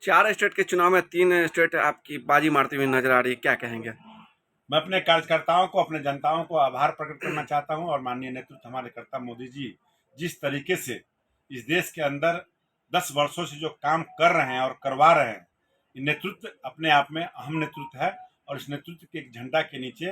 4 state के चुनाव में 3 स्टेट आपकी बाजी मारती हुई नजर आ रही है, क्या कहेंगे? मैं अपने कार्यकर्ताओं को, अपने जनताओं को आभार प्रकट करना चाहता हूं और माननीय नेतृत्व हमारे कर्ता मोदी जी जिस तरीके से इस देश के अंदर 10 वर्षों से जो काम कर रहे हैं और करवा रहे हैं, ये नेतृत्व अपने आप में अहम नेतृत्व है। और इस नेतृत्व के एक झंडा के नीचे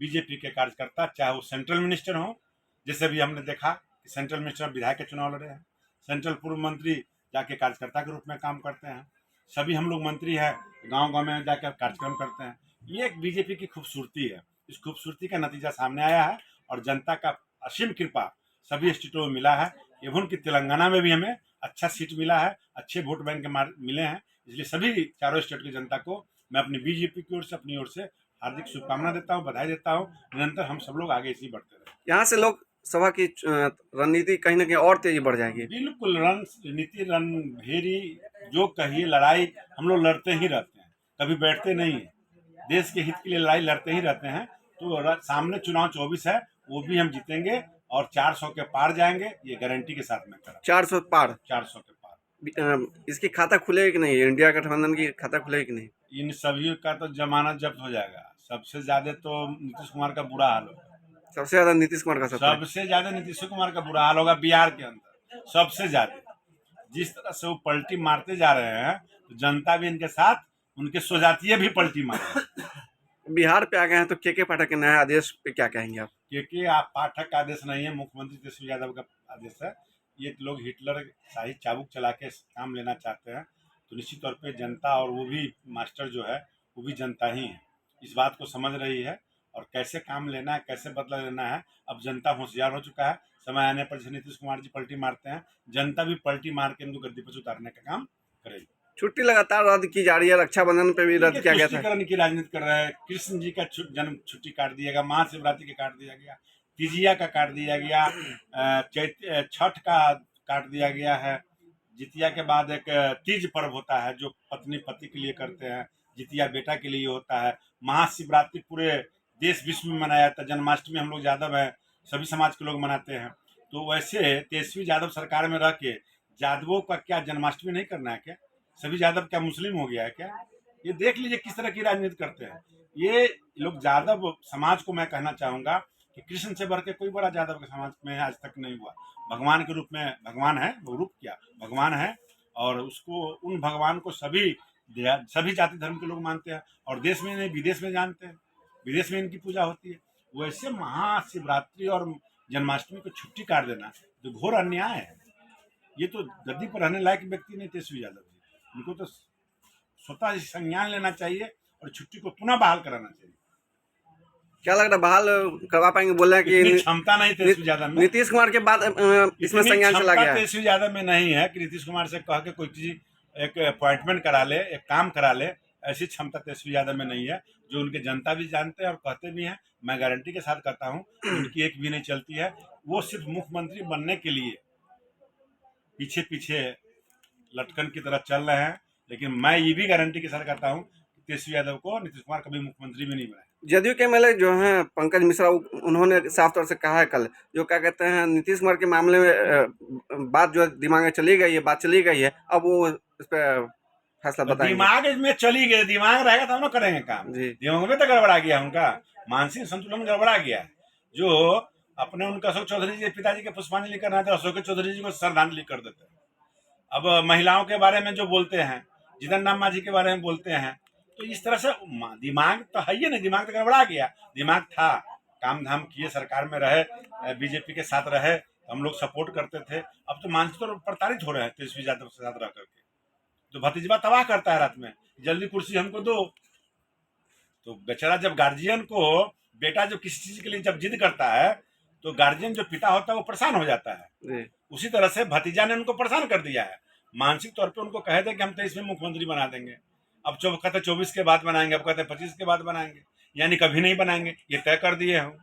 बीजेपी के कार्यकर्ता, चाहे वो सेंट्रल मिनिस्टर हो, जैसे भी हमने देखा कि सेंट्रल मिनिस्टर विधायक के चुनाव लड़े हैं, सेंट्रल पूर्व मंत्री जाके कार्यकर्ता के रूप में काम करते हैं, सभी हम लोग मंत्री हैं गांव गांव में जाकर कार्यक्रम करते हैं। ये एक बीजेपी की खूबसूरती है। इस खूबसूरती का नतीजा सामने आया है और जनता का असीम कृपा सभी स्टेटों में मिला है। एवं कि तेलंगाना में भी हमें अच्छा सीट मिला है, अच्छे वोट बैंक के मिले हैं। इसलिए सभी चारों स्टेट की जनता को मैं अपनी बीजेपी की ओर से, अपनी ओर से हार्दिक शुभकामना देता हूँ, बधाई देता हूँ। निरंतर हम सब लोग आगे इसी बढ़ते रहे। यहाँ से लोग सभा की रणनीति कहीं ना कहीं और तेजी बढ़ जाएगी। बिल्कुल, रणनीति रणभेरी जो कहिए, लड़ाई हम लोग लड़ते ही रहते हैं, कभी बैठते नहीं है। देश के हित के लिए लड़ाई लड़ते ही रहते हैं। तो सामने चुनाव 24 है, वो भी हम जीतेंगे और 400 के पार जाएंगे, ये गारंटी के साथ में करा। 400 पार? 400 के पार। इसकी खाता खुलेगी कि नहीं? इंडिया गठबंधन की खाता खुलेगी कि नहीं? इन सभी का तो जमानत जब्त हो जाएगा। सबसे ज्यादा तो नीतीश कुमार का बुरा हाल होगा। सबसे ज्यादा नीतीश कुमार का सबसे ज्यादा नीतीश कुमार का बुरा हाल होगा बिहार के अंदर, सबसे ज्यादा। जिस तरह से वो पलटी मारते जा रहे हैं, तो जनता भी इनके साथ, उनके स्वजातीय भी पलटी मारे। बिहार पे आ गए हैं तो के पाठक के नया आदेश पे क्या कहेंगे आप? आप पाठक का आदेश नहीं है, मुख्यमंत्री तेजस्वी यादव का आदेश है। ये लोग हिटलर शाही चाबुक चला के काम लेना चाहते हैं, तो निश्चित तौर पे जनता, और वो भी मास्टर जो है वो भी जनता ही है, इस बात को समझ रही है। और कैसे काम लेना है, कैसे बदला लेना है, अब जनता होशियार हो चुका है। समय आने पर जैसे नीतीश कुमार जी पलटी मारते हैं, जनता भी पलटी मार के इनको गद्दी पर उतारने का काम करेगी। छुट्टी लगातार रद्द की जा रही है, रक्षाबंधन पे भी रद्द किया गया था। तुष्टीकरण की राजनीति कर रहे हैं। कृष्ण जी का जन्म छुट्टी काट दिया गया, महाशिवरात्रि का काट दिया गया, तिजिया का काट दिया गया, छठ का काट दिया गया है। जितिया के बाद एक तीज पर्व होता है जो पत्नी पति के लिए करते हैं, जितिया बेटा के लिए होता है। महाशिवरात्रि पूरे देश विश्व में मनाया जाता है। जन्माष्टमी हम लोग यादव हैं, सभी समाज के लोग मनाते हैं। तो वैसे तेजस्वी यादव सरकार में रह के यादवों का क्या जन्माष्टमी नहीं करना है क्या? सभी यादव क्या मुस्लिम हो गया है क्या? ये देख लीजिए किस तरह की राजनीति करते हैं ये लोग। यादव समाज को मैं कहना चाहूंगा कि कृष्ण से बढ़ के कोई बड़ा यादव के समाज में आज तक नहीं हुआ। भगवान के रूप में भगवान है, वो रूप क्या भगवान है, और उसको, उन भगवान को सभी जाति धर्म के लोग मानते हैं, और देश में नहीं विदेश में जानते हैं, विदेश में इनकी पूजा होती है। वैसे महाशिवरात्रि और जन्माष्टमी को छुट्टी काट देना जो घोर अन्याय है। ये तो गद्दी पर रहने लायक व्यक्ति नहीं तेजस्वी यादव जी, उनको तो स्वतः संज्ञान लेना चाहिए और छुट्टी को पुनः बहाल कराना चाहिए। क्या लग रहा है बहाल करवा पाएंगे? बोल रहे हैं कि क्षमता नहीं तेजस्वी यादव में। नीतीश कुमार के बाद इसमें संज्ञान चला गया है। तेजस्वी यादव में नहीं है कि नीतीश कुमार से कह के कोई चीज, एक अपॉइंटमेंट करा ले, एक काम करा ले, ऐसी क्षमता तेजस्वी यादव में नहीं है, जो उनके जनता भी जानते हैं और कहते भी हैं। मैं गारंटी के साथ कहता हूँ उनकी एक भी नहीं चलती है। वो सिर्फ मुख्यमंत्री बनने के लिए पीछे पीछे लटकन की तरह चल रहे हैं। लेकिन मैं ये भी गारंटी के साथ कहता हूँ कि तेजस्वी यादव को नीतीश कुमार कभी मुख्यमंत्री भी नहीं बनाए। जदयू के एमएलए जो हैं पंकज मिश्रा, उन्होंने साफ तौर से कहा है कल, जो क्या कहते हैं नीतीश कुमार के मामले में बात जो दिमाग में चली गई है, बात चली गई है, अब वो इस पर फैसला बताएंगे। दिमाग में चली गई, दिमाग रहेगा तब ना करेंगे काम। दिमाग में तो गड़बड़ा गया, उनका मानसिक संतुलन गड़बड़ा गया है। जो अपने उनका अशोक चौधरी जी पिताजी के पुष्पांजलि करना था, अशोक चौधरी जी को श्रद्धांजलि कर देते हैं। अब महिलाओं के बारे में जो बोलते हैं, जितन राम मांझी के बारे में बोलते हैं, तो इस तरह से दिमाग तो है ही नहीं, दिमाग तो गड़बड़ा गया। दिमाग था, काम धाम किए, सरकार में रहे, बीजेपी के साथ रहे, हम लोग सपोर्ट करते थे। अब तो मानसिक तौर पर प्रताड़ित हो रहे हैं तेजस्वी यादव के साथ रह करके। तो भतीजवा तबाह करता है रात में, जल्दी कुर्सी हमको दो। तो बेचारा जब गार्जियन को, बेटा जो किसी चीज के लिए जब जिद करता है, तो गार्जियन जो पिता होता है वो परेशान हो जाता है। उसी तरह से भतीजा ने उनको परेशान कर दिया है। मानसिक तौर पे उनको कहे थे कि हम 23 में मुख्यमंत्री बना देंगे, अब कहते 24 के बाद बनाएंगे, अब कहते 25 के बाद बनाएंगे, यानी कभी नहीं बनाएंगे, ये तय कर दिए हम।